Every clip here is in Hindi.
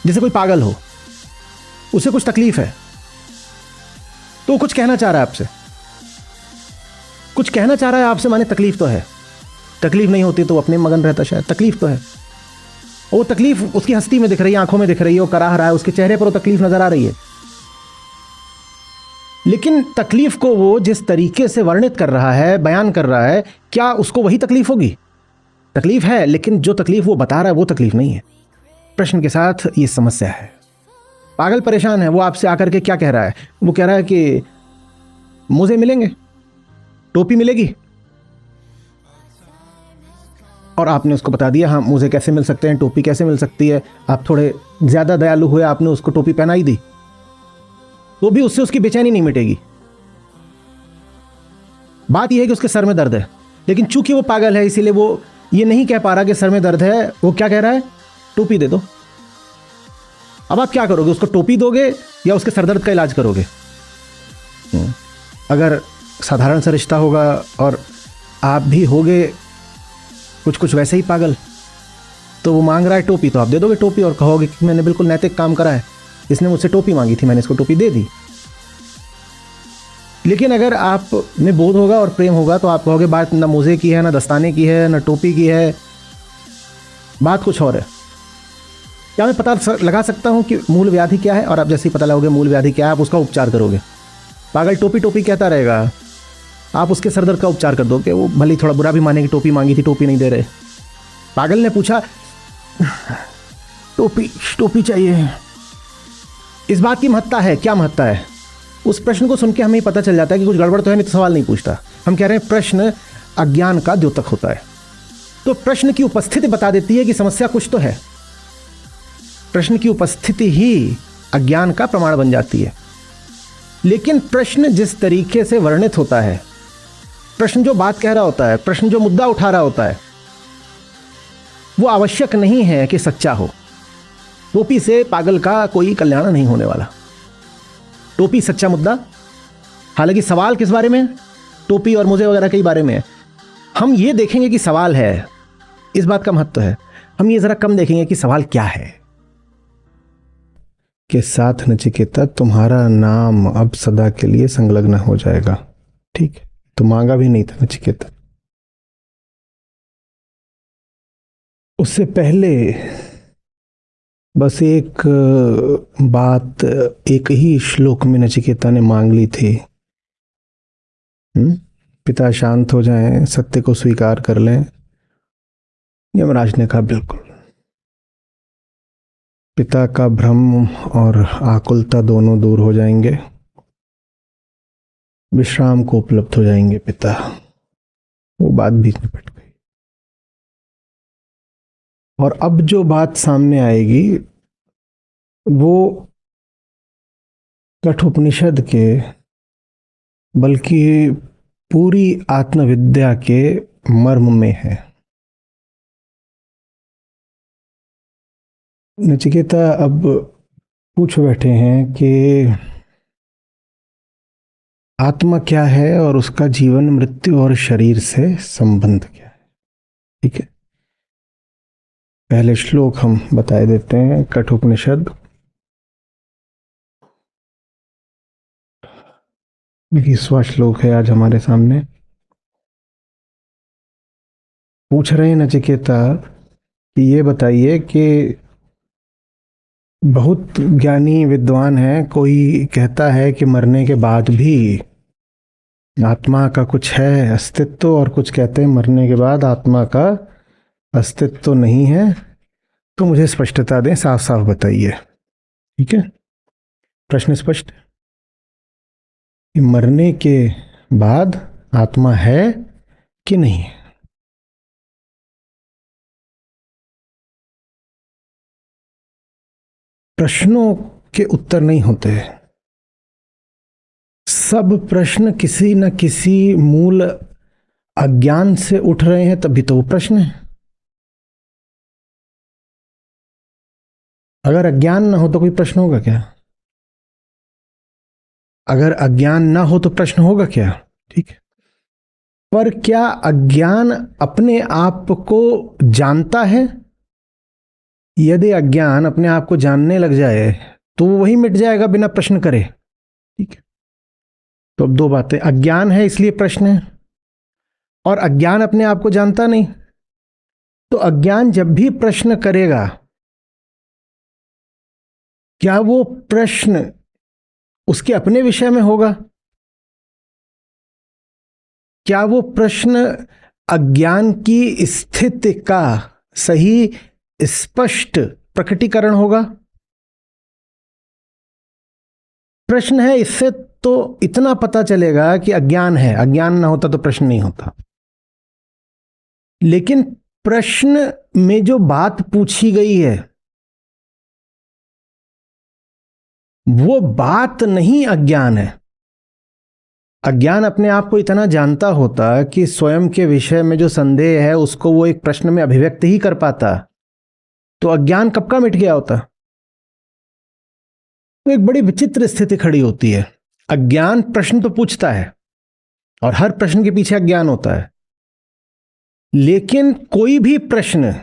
जैसे कोई पागल हो, उसे कुछ तकलीफ है तो वो कुछ कहना चाह रहा है आपसे, कुछ कहना चाह रहा है आपसे, माने तकलीफ तो है। तकलीफ नहीं होती तो वो अपने मगन रहता, शायद तकलीफ तो है। वो तकलीफ उसकी हस्ती में दिख रही है, आंखों में दिख रही है, वो कराह रहा है, उसके चेहरे पर वो तकलीफ नजर आ रही है। लेकिन तकलीफ को वो जिस तरीके से वर्णित कर रहा है, बयान कर रहा है, क्या उसको वही तकलीफ होगी? तकलीफ है, लेकिन जो तकलीफ वो बता रहा है वो तकलीफ नहीं है। प्रश्न के साथ ये समस्या है। पागल परेशान है, वो आपसे आकर के क्या कह रहा है? वो कह रहा है कि मोजे मिलेंगे, टोपी मिलेगी, और आपने उसको बता दिया हाँ मोजे कैसे मिल सकते हैं, टोपी कैसे मिल सकती है। आप थोड़े ज्यादा दयालु हुए, आपने उसको टोपी पहनाई दी, तो भी उससे उसकी बेचैनी नहीं मिटेगी। बात यह है कि उसके सर में दर्द है, लेकिन चूंकि वो पागल है इसीलिए वो ये नहीं कह पा रहा कि सर में दर्द है। वो क्या कह रहा है? टोपी दे दो। अब आप क्या करोगे? उसको टोपी दोगे या उसके सर दर्द का इलाज करोगे? अगर साधारण सा रिश्ता होगा और आप भी होगे कुछ कुछ वैसे ही पागल, तो वो मांग रहा है टोपी, तो आप दे दोगे टोपी और कहोगे कि मैंने बिल्कुल नैतिक काम करा है, इसने मुझसे टोपी मांगी थी, मैंने इसको टोपी दे दी। लेकिन अगर आप में बोध होगा और प्रेम होगा तो आप कहोगे बात ना मोजे की है, ना दस्ताने की है, ना टोपी की है, बात कुछ और है। क्या मैं पता लगा सकता हूं कि मूल व्याधि क्या है? और आप जैसे ही पता लगाओगे मूल व्याधि क्या है, आप उसका उपचार करोगे। पागल टोपी टोपी कहता रहेगा, आप उसके सर दर्द का उपचार कर दोगे। वो भले थोड़ा बुरा भी माने कि टोपी मांगी थी, टोपी नहीं दे रहे। पागल ने पूछा टोपी टोपी चाहिए, इस बात की महत्ता है। क्या महत्ता है? उस प्रश्न को सुन के हमें पता चल जाता है कि कुछ गड़बड़ तो है, नहीं तो सवाल नहीं पूछता। हम कह रहे हैं प्रश्न अज्ञान का द्योतक होता है। तो प्रश्न की उपस्थिति बता देती है कि समस्या कुछ तो है। प्रश्न की उपस्थिति ही अज्ञान का प्रमाण बन जाती है। लेकिन प्रश्न जिस तरीके से वर्णित होता है, प्रश्न जो बात कह रहा होता है, प्रश्न जो मुद्दा उठा रहा होता है, वो आवश्यक नहीं है कि सच्चा हो। टोपी से पागल का कोई कल्याण नहीं होने वाला। टोपी सच्चा मुद्दा, हालांकि सवाल किस बारे में? टोपी और मोजे वगैरह के बारे में। हम ये देखेंगे कि सवाल है, इस बात का महत्व है। हम ये जरा कम देखेंगे कि सवाल क्या है। के साथ नचिकेता तुम्हारा नाम अब सदा के लिए संलग्न हो जाएगा। ठीक है, तो मांगा भी नहीं था नचिकेता। उससे पहले बस एक बात एक ही श्लोक में नचिकेता ने मांग ली थी। पिता शांत हो जाएं, सत्य को स्वीकार कर लें। यमराज ने कहा बिल्कुल। पिता का भ्रम और आकुलता दोनों दूर हो जाएंगे, विश्राम को उपलब्ध हो जाएंगे पिता। वो बात भी निपट गई। और अब जो बात सामने आएगी वो कठोपनिषद के, बल्कि पूरी आत्मविद्या के मर्म में है। नचिकेता अब पूछ बैठे हैं कि आत्मा क्या है और उसका जीवन मृत्यु और शरीर से संबंध क्या है। ठीक है, पहले श्लोक हम बताए देते हैं। कठोपनिषद 20वां श्लोक है आज हमारे सामने। पूछ रहे हैं नचिकेता कि ये बताइए कि बहुत ज्ञानी विद्वान है, कोई कहता है कि मरने के बाद भी आत्मा का कुछ है अस्तित्व, और कुछ कहते हैं मरने के बाद आत्मा का अस्तित्व तो नहीं है। तो मुझे स्पष्टता दें, साफ साफ बताइए। ठीक है, प्रश्न स्पष्ट है कि मरने के बाद आत्मा है कि नहीं है। प्रश्नों के उत्तर नहीं होते। सब प्रश्न किसी न किसी मूल अज्ञान से उठ रहे हैं, तभी तो वो प्रश्न है। अगर अज्ञान ना हो तो कोई प्रश्न होगा क्या? अगर अज्ञान ना हो तो प्रश्न होगा क्या? ठीक है, पर क्या अज्ञान अपने आप को जानता है यदि अज्ञान अपने आप को जानने लग जाए तो वो वही मिट जाएगा बिना प्रश्न करे। ठीक है, तो अब दो बातें, अज्ञान है इसलिए प्रश्न है, और अज्ञान अपने आप को जानता नहीं। तो अज्ञान जब भी प्रश्न करेगा, क्या वो प्रश्न उसके अपने विषय में होगा? क्या वो प्रश्न अज्ञान की स्थिति का सही स्पष्ट प्रकटीकरण होगा? प्रश्न है, इससे तो इतना पता चलेगा कि अज्ञान है, अज्ञान ना होता तो प्रश्न नहीं होता। लेकिन प्रश्न में जो बात पूछी गई है वो बात नहीं अज्ञान है। अज्ञान अपने आप को इतना जानता होता कि स्वयं के विषय में जो संदेह है उसको वो एक प्रश्न में अभिव्यक्त ही कर पाता, तो अज्ञान कब का मिट गया होता। तो एक बड़ी विचित्र स्थिति खड़ी होती है। अज्ञान प्रश्न तो पूछता है और हर प्रश्न के पीछे अज्ञान होता है, लेकिन कोई भी प्रश्न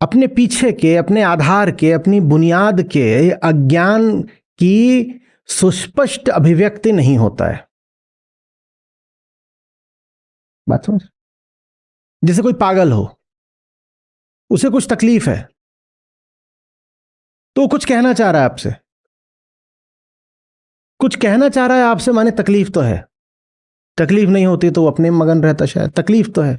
अपने पीछे के, अपने आधार के, अपनी बुनियाद के अज्ञान की सुस्पष्ट अभिव्यक्ति नहीं होता है। बात समझ? जैसे कोई पागल हो, उसे कुछ तकलीफ है तो कुछ कहना चाह रहा है आपसे, कुछ कहना चाह रहा है आपसे, माने तकलीफ तो है। तकलीफ नहीं होती तो वो अपने मगन रहता, शायद तकलीफ तो है।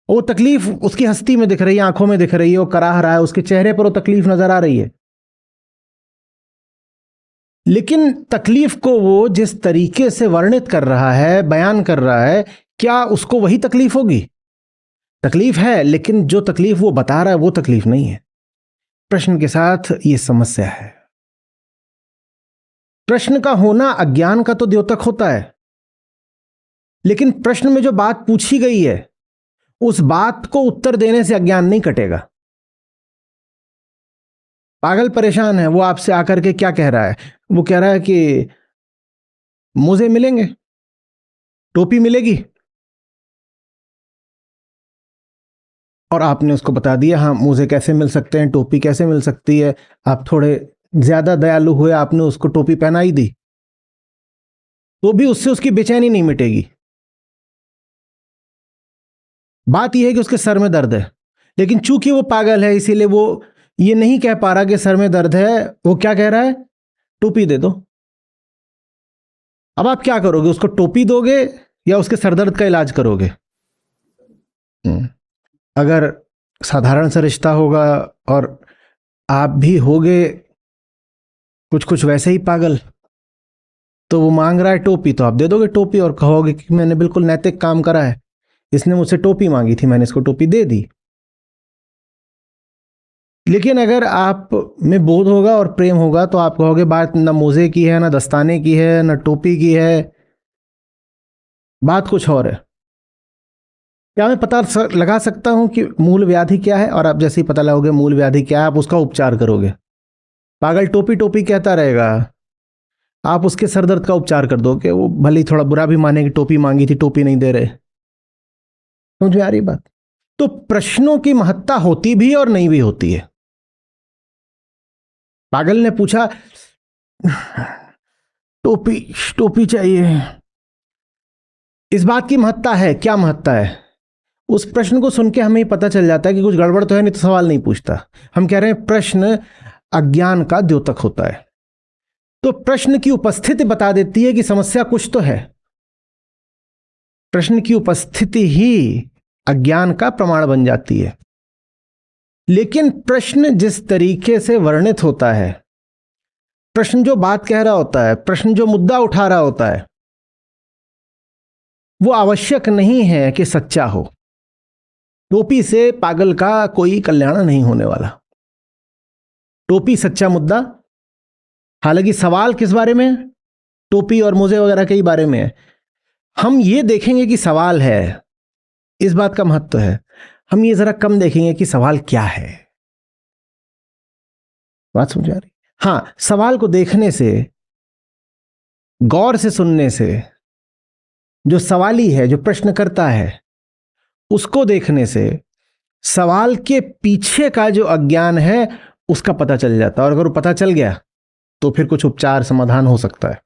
वो तकलीफ उसकी हस्ती में दिख रही है, आंखों में दिख रही है, वो कराह रहा है, उसके चेहरे पर वो तकलीफ नजर आ रही है। लेकिन तकलीफ को वो जिस तरीके से वर्णित कर रहा है, बयान कर रहा है, क्या उसको वही तकलीफ होगी? तकलीफ है, लेकिन जो तकलीफ वो बता रहा है वो तकलीफ नहीं है। प्रश्न के साथ ये समस्या है। प्रश्न का होना अज्ञान का तो द्योतक होता है, लेकिन प्रश्न में जो बात पूछी गई है उस बात को उत्तर देने से अज्ञान नहीं कटेगा। पागल परेशान है, वो आपसे आकर के क्या कह रहा है? वो कह रहा है कि मोजे मिलेंगे, टोपी मिलेगी, और आपने उसको बता दिया हाँ मोजे कैसे मिल सकते हैं, टोपी कैसे मिल सकती है। आप थोड़े ज्यादा दयालु हुए, आपने उसको टोपी पहनाई दी, तो भी उससे उसकी बेचैनी नहीं मिटेगी। बात यह है कि उसके सर में दर्द है, लेकिन चूंकि वो पागल है इसीलिए वो ये नहीं कह पा रहा कि सर में दर्द है। वो क्या कह रहा है? टोपी दे दो। अब आप क्या करोगे? उसको टोपी दोगे या उसके सर दर्द का इलाज करोगे? अगर साधारण सा रिश्ता होगा और आप भी होगे कुछ कुछ वैसे ही पागल, तो वो मांग रहा है टोपी, तो आप दे दोगे टोपी और कहोगे कि मैंने बिल्कुल नैतिक काम करा है, इसने मुझसे टोपी मांगी थी, मैंने इसको टोपी दे दी। लेकिन अगर आप में बोध होगा और प्रेम होगा तो आप कहोगे बात ना मोजे की है, ना दस्ताने की है, ना टोपी की है, बात कुछ और है। क्या मैं पता लगा सकता हूं कि मूल व्याधि क्या है? और आप जैसे ही पता लगाओगे मूल व्याधि क्या है, आप उसका उपचार करोगे। पागल टोपी टोपी कहता रहेगा, आप उसके सर दर्द का उपचार कर दोगे। वो भले ही थोड़ा बुरा भी माने कि टोपी मांगी थी, टोपी नहीं दे रहे। समझ में आ रही बात? तो प्रश्नों की महत्ता होती भी और नहीं भी होती है। पागल ने पूछा टोपी टोपी चाहिए, इस बात की महत्ता है। क्या महत्ता है? उस प्रश्न को सुन के हमें पता चल जाता है कि कुछ गड़बड़ तो है, नहीं तो सवाल नहीं पूछता। हम कह रहे हैं प्रश्न अज्ञान का द्योतक होता है। तो प्रश्न की उपस्थिति बता देती है कि समस्या कुछ तो है। प्रश्न की उपस्थिति ही अज्ञान का प्रमाण बन जाती है। लेकिन प्रश्न जिस तरीके से वर्णित होता है, प्रश्न जो बात कह रहा होता है, प्रश्न जो मुद्दा उठा रहा होता है, वो आवश्यक नहीं है कि सच्चा हो। टोपी से पागल का कोई कल्याण नहीं होने वाला। टोपी सच्चा मुद्दा, हालांकि सवाल किस बारे में है? टोपी और मोजे वगैरह के ही बारे में है। हम ये देखेंगे कि सवाल है, इस बात का महत्व है। हम ये जरा कम देखेंगे कि सवाल क्या है। बात समझ आ रही? हां, सवाल को देखने से, गौर से सुनने से, जो सवाली है, जो प्रश्न करता है, उसको देखने से सवाल के पीछे का जो अज्ञान है उसका पता चल जाता है, और अगर वो पता चल गया तो फिर कुछ उपचार समाधान हो सकता है।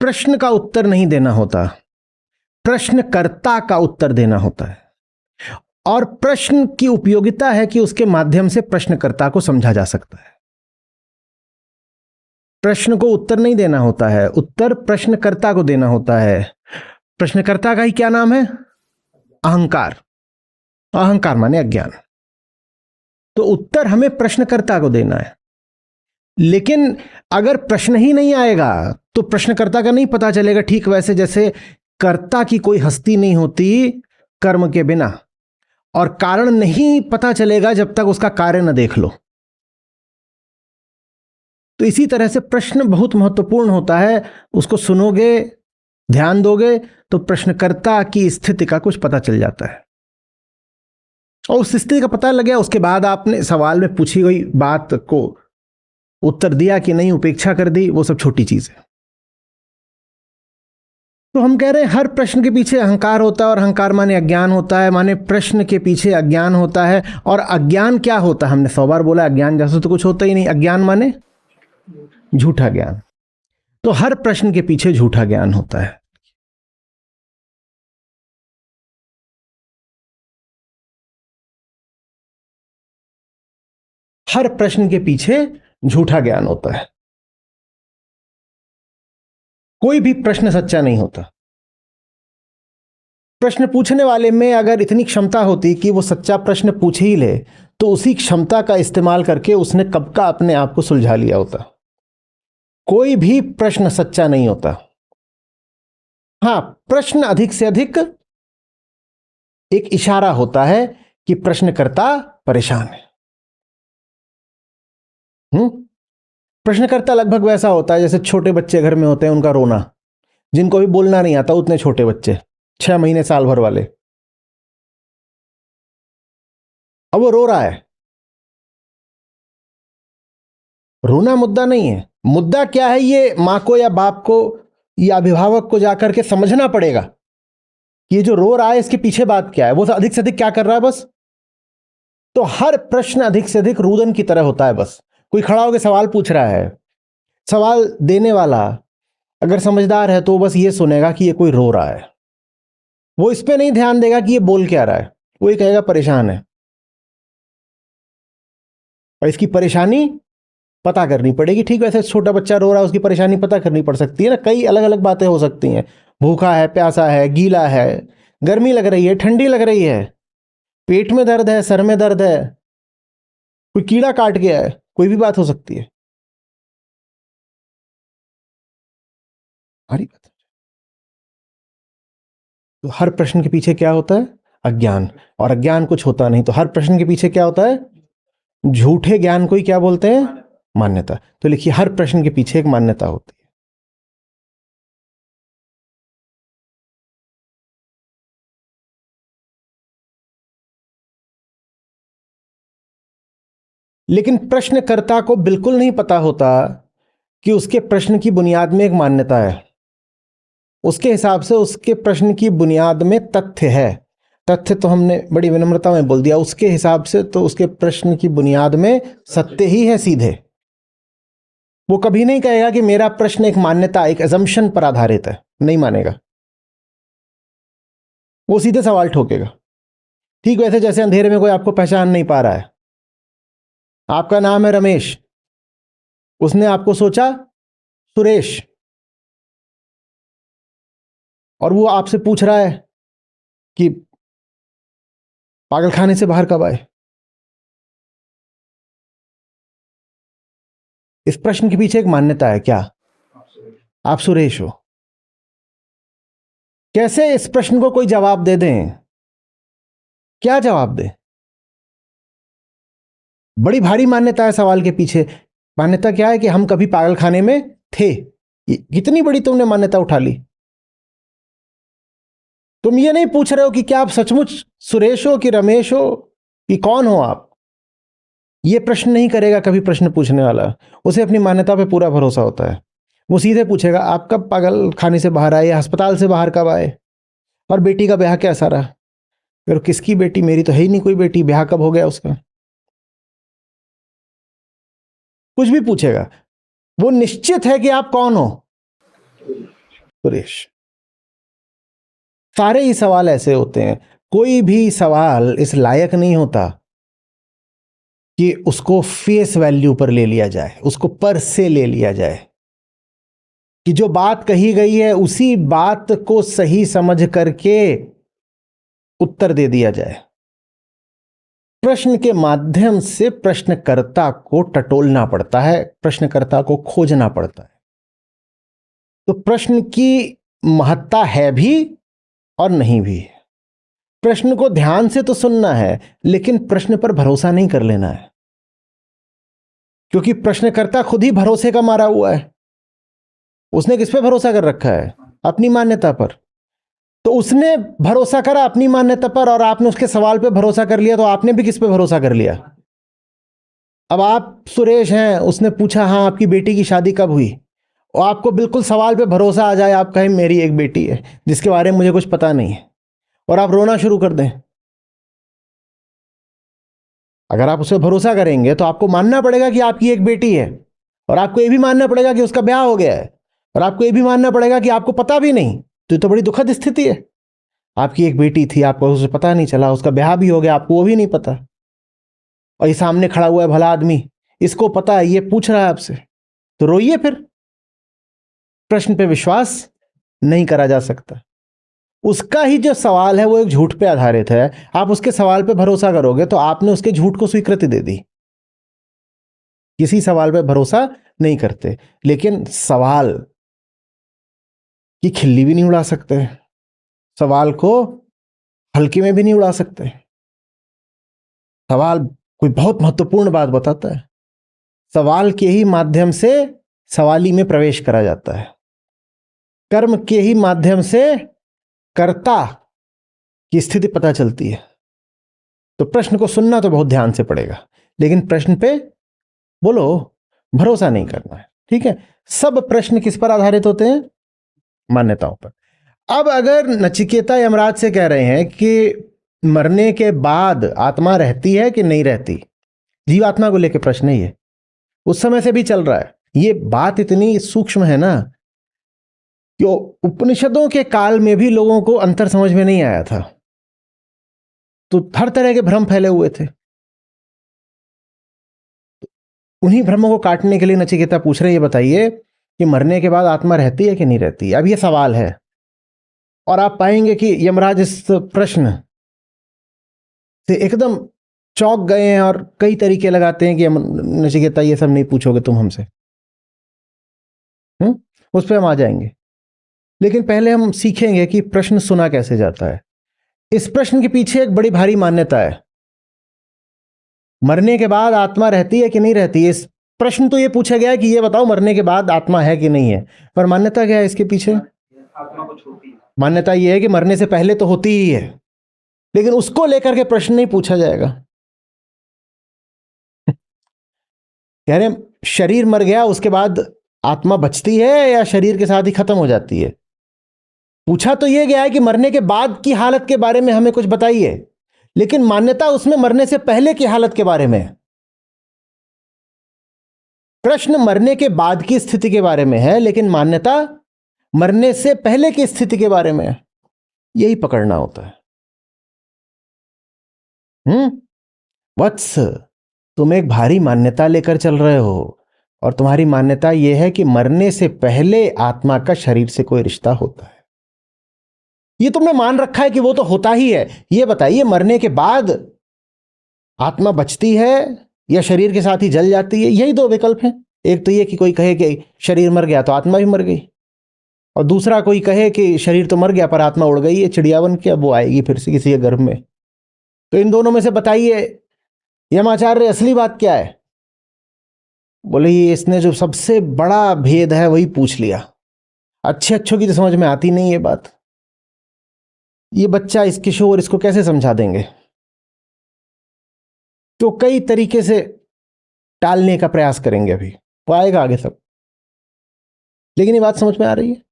प्रश्न का उत्तर नहीं देना होता, प्रश्नकर्ता का उत्तर देना होता है। और प्रश्न की उपयोगिता है कि उसके माध्यम से प्रश्नकर्ता को समझा जा सकता है। प्रश्न को उत्तर नहीं देना होता है, उत्तर प्रश्नकर्ता को देना होता है। प्रश्नकर्ता का ही क्या नाम है? अहंकार। अहंकार माने अज्ञान। तो उत्तर हमें प्रश्नकर्ता को देना है। लेकिन अगर प्रश्न ही नहीं आएगा तो प्रश्नकर्ता का नहीं पता चलेगा। ठीक वैसे जैसे कर्ता की कोई हस्ती नहीं होती कर्म के बिना, और कारण नहीं पता चलेगा जब तक उसका कार्य न देख लो। तो इसी तरह से प्रश्न बहुत महत्वपूर्ण होता है। उसको सुनोगे, ध्यान दोगे तो प्रश्नकर्ता की स्थिति का कुछ पता चल जाता है, और उस स्थिति का पता लग गया, उसके बाद आपने सवाल में पूछी गई बात को उत्तर दिया कि नहीं, उपेक्षा कर दी, वो सब छोटी चीज है। तो हम कह रहे हैं हर प्रश्न के पीछे अहंकार होता है, और अहंकार माने अज्ञान होता है, माने प्रश्न के पीछे अज्ञान होता है। और अज्ञान क्या होता है? हमने 100 बार बोला अज्ञान जैसा तो कुछ होता ही नहीं। अज्ञान माने झूठा ज्ञान। तो हर प्रश्न के पीछे झूठा ज्ञान होता है। हर प्रश्न के पीछे झूठा ज्ञान होता है। कोई भी प्रश्न सच्चा नहीं होता। प्रश्न पूछने वाले में अगर इतनी क्षमता होती कि वो सच्चा प्रश्न पूछ ही ले, तो उसी क्षमता का इस्तेमाल करके उसने कब का अपने आप को सुलझा लिया होता। कोई भी प्रश्न सच्चा नहीं होता। हां, प्रश्न अधिक से अधिक एक इशारा होता है कि प्रश्नकर्ता परेशान है। प्रश्नकर्ता लगभग वैसा होता है जैसे छोटे बच्चे घर में होते हैं, उनका रोना, जिनको भी बोलना नहीं आता, उतने छोटे बच्चे 6 महीने साल भर वाले, अब वो रो रहा है। रोना मुद्दा नहीं है। मुद्दा क्या है? ये मां को या बाप को या अभिभावक को जाकर के समझना पड़ेगा कि ये जो रो रहा है इसके पीछे बात क्या है। वो अधिक से अधिक क्या कर रहा है? बस। तो हर प्रश्न अधिक से अधिक रुदन की तरह होता है। बस कोई खड़ा होकर सवाल पूछ रहा है, सवाल देने वाला अगर समझदार है तो बस ये सुनेगा कि ये कोई रो रहा है। वो इस पे नहीं ध्यान देगा कि ये बोल क्या रहा है, वो ये कहेगा परेशान है, और इसकी परेशानी पता करनी पड़ेगी। ठीक वैसे छोटा बच्चा रो रहा है, उसकी परेशानी पता करनी पड़ सकती है ना। कई अलग अलग बातें हो सकती हैं। भूखा है, प्यासा है, गीला है, गर्मी लग रही है, ठंडी लग रही है, पेट में दर्द है, सर में दर्द है, कोई कीड़ा काट गया है, कोई भी बात हो सकती है। हरी बात। तो हर प्रश्न के पीछे क्या होता है? अज्ञान। और अज्ञान कुछ होता नहीं। तो हर प्रश्न के पीछे क्या होता है? झूठे ज्ञान को ही क्या बोलते हैं? मान्यता। तो लिखिए, हर प्रश्न के पीछे एक मान्यता होती है। लेकिन प्रश्नकर्ता को बिल्कुल नहीं पता होता कि उसके प्रश्न की बुनियाद में एक मान्यता है। उसके हिसाब से उसके प्रश्न की बुनियाद में तथ्य है। तथ्य तो हमने बड़ी विनम्रता में बोल दिया। उसके हिसाब से तो उसके प्रश्न की बुनियाद में सत्य ही है सीधे। वो कभी नहीं कहेगा कि मेरा प्रश्न एक मान्यता, एक अजम्पशन पर आधारित है। नहीं मानेगा, वो सीधे सवाल ठोकेगा। ठीक वैसे जैसे अंधेरे में कोई आपको पहचान नहीं पा रहा है, आपका नाम है रमेश, उसने आपको सोचा सुरेश, और वो आपसे पूछ रहा है कि पागलखाने से बाहर कब आए। इस प्रश्न के पीछे एक मान्यता है। क्या? आप सुरेश हो। कैसे इस प्रश्न को कोई जवाब दे दें? क्या जवाब दे? बड़ी भारी मान्यता है सवाल के पीछे। मान्यता क्या है? कि हम कभी पागलखाने में थे। कितनी बड़ी तुमने मान्यता उठा ली। तुम ये नहीं पूछ रहे हो कि क्या आप सचमुच सुरेश हो कि रमेश हो कि कौन हो आप। ये प्रश्न नहीं करेगा कभी प्रश्न पूछने वाला। उसे अपनी मान्यता पे पूरा भरोसा होता है। वो सीधे पूछेगा आप कब पागल खाने से बाहर आए, अस्पताल से बाहर कब आए, और बेटी का ब्याह कैसा रहा। फिर किसकी बेटी? मेरी तो है ही नहीं कोई बेटी, ब्याह कब हो गया उसका? कुछ भी पूछेगा। वो निश्चित है कि आप कौन हो? सुरेश। सारे ही सवाल ऐसे होते हैं, कोई भी सवाल इस लायक नहीं होता कि उसको फेस वैल्यू पर ले लिया जाए, उसको पर से ले लिया जाए, कि जो बात कही गई है उसी बात को सही समझ करके उत्तर दे दिया जाए। प्रश्न के माध्यम से प्रश्नकर्ता को टटोलना पड़ता है, प्रश्नकर्ता को खोजना पड़ता है। तो प्रश्न की महत्ता है भी और नहीं भी। प्रश्न को ध्यान से तो सुनना है, लेकिन प्रश्न पर भरोसा नहीं कर लेना है, क्योंकि प्रश्नकर्ता खुद ही भरोसे का मारा हुआ है। उसने किस पे भरोसा कर रखा है? अपनी मान्यता पर। तो उसने भरोसा करा अपनी मान्यता पर, और आपने उसके सवाल पे भरोसा कर लिया, तो आपने भी किस पे भरोसा कर लिया? अब आप सुरेश हैं, उसने पूछा हाँ आपकी बेटी की शादी कब हुई, और आपको बिल्कुल सवाल पे भरोसा आ जाए, आप कहें मेरी एक बेटी है जिसके बारे में मुझे कुछ पता नहीं है, और आप रोना शुरू कर दें। अगर आप उस पर भरोसा करेंगे तो आपको मानना पड़ेगा कि आपकी एक बेटी है, और आपको यह भी मानना पड़ेगा कि उसका ब्याह हो गया है, और आपको यह भी मानना पड़ेगा कि आपको पता भी नहीं। तो बड़ी दुखद स्थिति है। आपकी एक बेटी थी, आपको उसे पता नहीं चला, उसका ब्याह भी हो गया, आपको वो भी नहीं पता, और ये सामने खड़ा हुआ है भला आदमी, इसको पता है, ये पूछ रहा है आपसे, तो रोइए फिर। प्रश्न पे विश्वास नहीं करा जा सकता। उसका ही जो सवाल है वो एक झूठ पे आधारित है, आप उसके सवाल पे भरोसा करोगे तो आपने उसके झूठ को स्वीकृति दे दी। किसी सवाल पे भरोसा नहीं करते, लेकिन सवाल की खिल्ली भी नहीं उड़ा सकते, सवाल को हल्के में भी नहीं उड़ा सकते। सवाल कोई बहुत महत्वपूर्ण बात बताता है, सवाल के ही माध्यम से सवाली में प्रवेश करा जाता है, कर्म के ही माध्यम से कर्ता की स्थिति पता चलती है। तो प्रश्न को सुनना तो बहुत ध्यान से पड़ेगा, लेकिन प्रश्न पे बोलो भरोसा नहीं करना है। ठीक है? सब प्रश्न किस पर आधारित होते हैं? मान्यताओं पर। अब अगर नचिकेता यमराज से कह रहे हैं कि मरने के बाद आत्मा रहती है कि नहीं रहती, जीवात्मा को लेकर प्रश्न है ये, उस समय से भी चल रहा है। ये बात इतनी सूक्ष्म है ना कि उपनिषदों के काल में भी लोगों को अंतर समझ में नहीं आया था, तो हर तरह के भ्रम फैले हुए थे। उन्हीं भ्रमों को काटने के लिए नचिकेता पूछ रहे हैं, ये बताइए कि मरने के बाद आत्मा रहती है कि नहीं रहती? अब ये सवाल है, और आप पाएंगे कि यमराज इस प्रश्न से एकदम चौंक गए हैं और कई तरीके लगाते हैं कि नचिकेता ये सब नहीं पूछोगे तुम हमसे। उस पर हम आ जाएंगे, लेकिन पहले हम सीखेंगे कि प्रश्न सुना कैसे जाता है। इस प्रश्न के पीछे एक बड़ी भारी मान्यता है, मरने के बाद आत्मा रहती है कि नहीं रहती। इस प्रश्न तो ये पूछा गया है कि ये बताओ मरने के बाद आत्मा है कि नहीं है, पर मान्यता क्या है इसके पीछे? आत्मा कुछ होती है। मान्यता ये है कि मरने से पहले तो होती ही है, लेकिन उसको लेकर के प्रश्न नहीं पूछा जाएगा। कह रहे शरीर मर गया, उसके बाद आत्मा बचती है या शरीर के साथ ही खत्म हो जाती है? पूछा तो यह गया है कि मरने के बाद की हालत के बारे में हमें कुछ बताइए, लेकिन मान्यता उसमें मरने से पहले की हालत के बारे में है। प्रश्न मरने के बाद की स्थिति के बारे में है, लेकिन मान्यता मरने से पहले की स्थिति के बारे में है। यही पकड़ना होता है। वत्स, तुम एक भारी मान्यता लेकर चल रहे हो, और तुम्हारी मान्यता यह है कि मरने से पहले आत्मा का शरीर से कोई रिश्ता होता है। ये तुमने मान रखा है कि वो तो होता ही है। ये बताइए मरने के बाद आत्मा बचती है या शरीर के साथ ही जल जाती है? यही दो विकल्प हैं। एक तो ये कि कोई कहे कि शरीर मर गया तो आत्मा भी मर गई, और दूसरा कोई कहे कि शरीर तो मर गया पर आत्मा उड़ गई है चिड़िया बन के, अब वो आएगी फिर से किसी के गर्भ में। तो इन दोनों में से बताइए यमाचार्य असली बात क्या है? बोले ये इसने जो सबसे बड़ा भेद है वही पूछ लिया। अच्छे अच्छों की तो समझ में आती नहीं ये बात, ये बच्चा, इस किशोर, इसको कैसे समझा देंगे? तो कई तरीके से टालने का प्रयास करेंगे, अभी वो आएगा आगे सब। लेकिन ये बात समझ में आ रही है?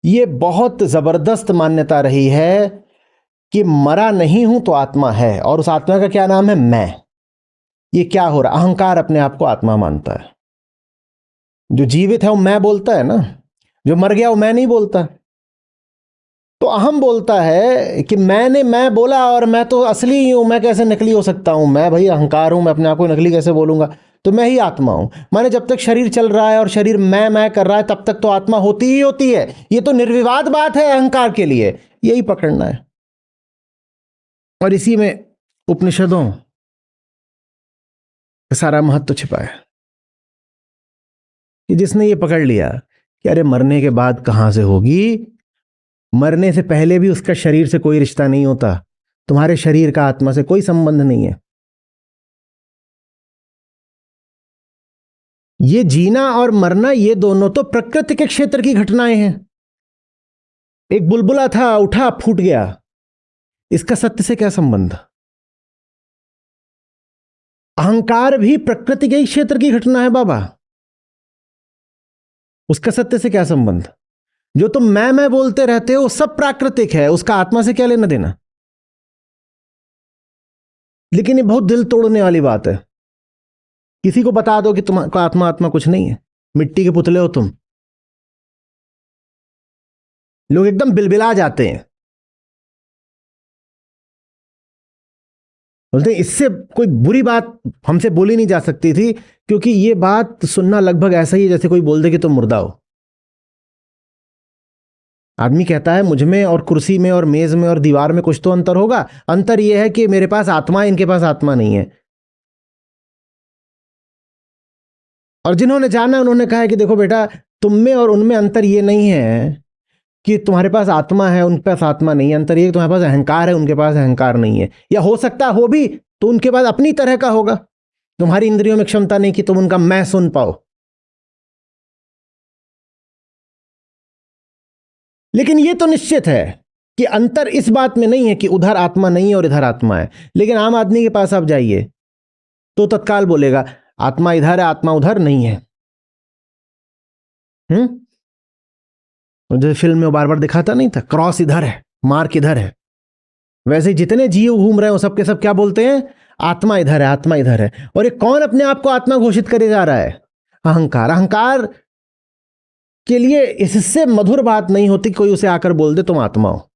ये बहुत जबरदस्त मान्यता रही है कि मरा नहीं हूं तो आत्मा है, और उस आत्मा का क्या नाम है? मैं। ये क्या हो रहा? अहंकार अपने आप को आत्मा मानता है। जो जीवित है वो मैं बोलता है ना, जो मर गया वो मैं नहीं बोलता। तो अहम बोलता है कि मैं बोला और मैं तो असली ही हूं, मैं कैसे नकली हो सकता हूं? मैं भाई अहंकार हूं, मैं अपने आप को नकली कैसे बोलूंगा? तो मैं ही आत्मा हूं। माने जब तक शरीर चल रहा है और शरीर मैं कर रहा है, तब तक तो आत्मा होती ही होती है। ये तो निर्विवाद बात है अहंकार के लिए। यही पकड़ना है। और इसी में उपनिषदों का सारा महत्व छिपा है कि जिसने ये पकड़ लिया कि अरे मरने के बाद कहां से होगी, मरने से पहले भी उसका शरीर से कोई रिश्ता नहीं होता, तुम्हारे शरीर का आत्मा से कोई संबंध नहीं है। ये जीना और मरना, ये दोनों तो प्रकृति के क्षेत्र की घटनाएं हैं। एक बुलबुला था, उठा, फूट गया, इसका सत्य से क्या संबंध? अहंकार भी प्रकृति के ही क्षेत्र की घटना है बाबा, उसका सत्य से क्या संबंध? जो तुम मैं बोलते रहते हो सब प्राकृतिक है, उसका आत्मा से क्या लेना देना? लेकिन ये बहुत दिल तोड़ने वाली बात है। किसी को बता दो कि तुम्हारा आत्मा कुछ नहीं है, मिट्टी के पुतले हो तुम, लोग एकदम बिलबिला जाते हैं, बोलते हैं इससे कोई बुरी बात हमसे बोली नहीं जा सकती थी, क्योंकि ये बात सुनना लगभग ऐसा ही है जैसे कोई बोल दे कि तुम मुर्दा हो। आदमी कहता है मुझ में और कुर्सी में और मेज में और दीवार में कुछ तो अंतर होगा। अंतर यह है कि मेरे पास आत्मा है, इनके पास आत्मा नहीं है। और जिन्होंने जाना उन्होंने कहा है कि देखो बेटा, तुम में और उनमें अंतर ये नहीं है कि तुम्हारे पास आत्मा है उनके पास आत्मा नहीं है। अंतर ये कि तुम्हारे पास अहंकार है उनके पास अहंकार नहीं है, या हो सकता हो भी तो उनके पास अपनी तरह का होगा। तुम्हारी इंद्रियों में क्षमता नहीं कि तुम उनका मैं सुन पाओ। लेकिन यह तो निश्चित है कि अंतर इस बात में नहीं है कि उधर आत्मा नहीं है और इधर आत्मा है। लेकिन आम आदमी के पास आप जाइए तो तत्काल बोलेगा आत्मा इधर है, आत्मा उधर नहीं है। जो फिल्म में बार बार दिखाता नहीं था, क्रॉस इधर है, मार्क इधर है। वैसे जितने जीव घूम रहे हो सबके सब क्या बोलते हैं? आत्मा इधर है, आत्मा इधर है। और ये कौन अपने आप को आत्मा घोषित करे जा रहा है? अहंकार। अहंकार के लिए इससे मधुर बात नहीं होती कोई उसे आकर बोल दे तुम आत्मा हो।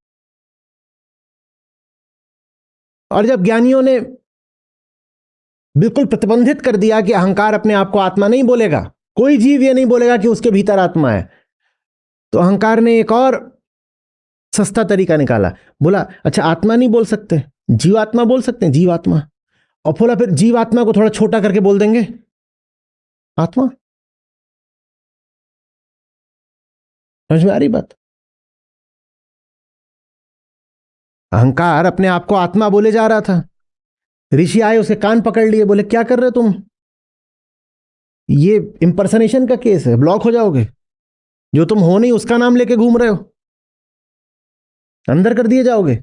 और जब ज्ञानियों ने बिल्कुल प्रतिबंधित कर दिया कि अहंकार अपने आप को आत्मा नहीं बोलेगा, कोई जीव ये नहीं बोलेगा कि उसके भीतर आत्मा है, तो अहंकार ने एक और सस्ता तरीका निकाला। बोला अच्छा आत्मा नहीं बोल सकते, जीवात्मा बोल सकते हैं, जीवात्मा। और बोला फिर जीवात्मा को थोड़ा छोटा करके बोल देंगे आत्मा। समझ में आ रही बात? अहंकार अपने आप को आत्मा बोले जा रहा था। ऋषि आए, उसे कान पकड़ लिए, बोले क्या कर रहे हो तुम? ये इंपर्सनेशन का केस है, ब्लॉक हो जाओगे। जो तुम हो नहीं उसका नाम लेके घूम रहे हो, अंदर कर दिए जाओगे।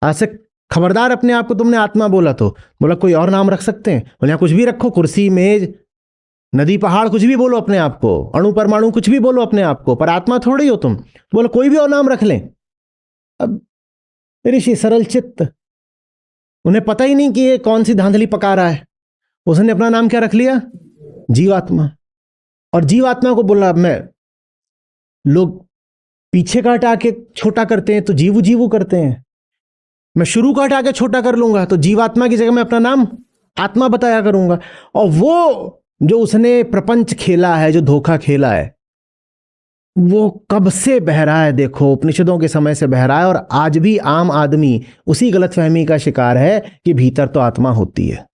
आज से खबरदार, अपने आप को तुमने आत्मा बोला तो बोला कोई और नाम रख सकते हैं। बोले कुछ भी रखो, कुर्सी, मेज, नदी, पहाड़, कुछ भी बोलो अपने आप को, अणु परमाणु कुछ भी बोलो अपने आप को, पर आत्मा थोड़ी हो तुम। बोलो कोई भी और नाम रख लें। अब ऋषि सरल चित्त, उन्हें पता ही नहीं कि ये कौन सी धांधली पका रहा है। उसने अपना नाम क्या रख लिया? जीवात्मा। और जीवात्मा को बोला मैं, लोग पीछे का हटा के छोटा करते हैं तो जीवू जीवू करते हैं, मैं शुरू का हटा के छोटा कर लूंगा तो जीवात्मा की जगह मैं अपना नाम आत्मा बताया करूंगा। और वो जो उसने प्रपंच खेला है, जो धोखा खेला है, वो कब से बह रहा है देखो, उपनिषदों के समय से बह रहा है। और आज भी आम आदमी उसी गलतफहमी का शिकार है कि भीतर तो आत्मा होती है।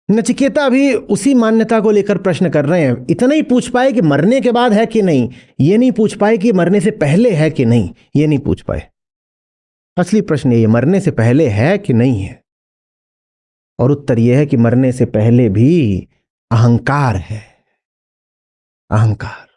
नचिकेता भी उसी मान्यता को लेकर प्रश्न कर रहे हैं। इतना ही पूछ पाए कि मरने के बाद है कि नहीं, ये नहीं पूछ पाए कि मरने से पहले है कि नहीं, ये नहीं पूछ पाए। असली प्रश्न ये मरने से पहले है कि नहीं है। और उत्तर यह है कि मरने से पहले भी अहंकार है, अहंकार।